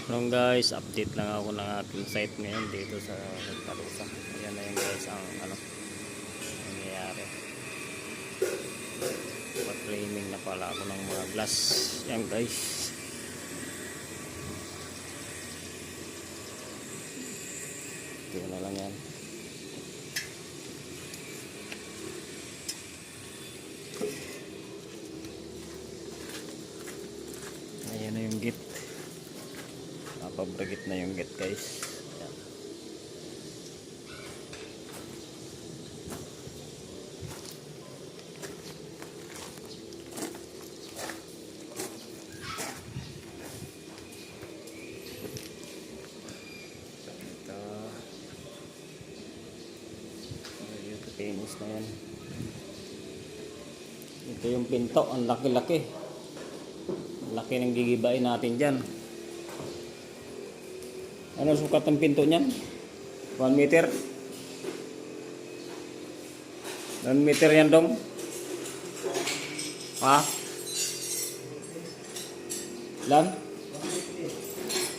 Hello guys, update lang ako ng ating site ngayon dito sa Nagtalusa. Ayan na yun guys ang nangyayari. Pa-framing na pala ako ng mga glass. Yan guys. Ito na lang yan. Ayan na yung gate. Pabragit na yung gate guys. Ayan. Ito finish na yan. Ito yung pinto, ang laki-laki. Laki ng gigibain natin dyan. Ano sukat ng pinto niyan? 1 meter? 1 meter yan dong? Ha? Ilan?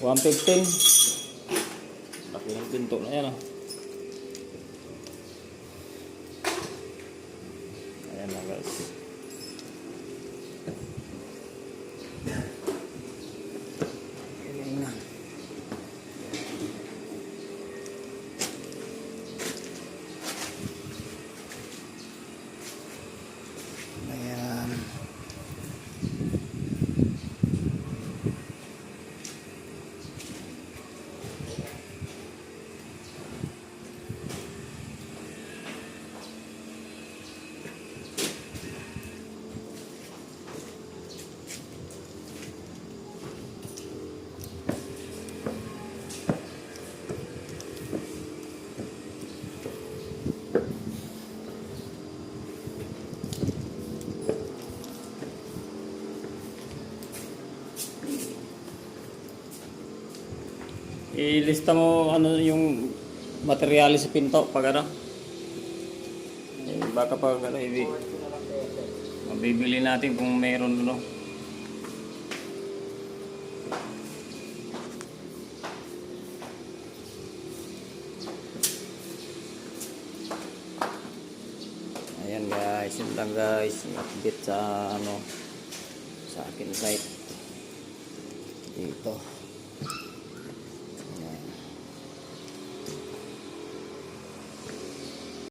115? Laki ng pinto na yan. Ayan na guys. Ilista mo ano yung materyales sa pinto pag ano. Baka pag ano mabibili natin kung mayroon ano. Ayan guys, yun lang guys, update sa ano sa akin site dito.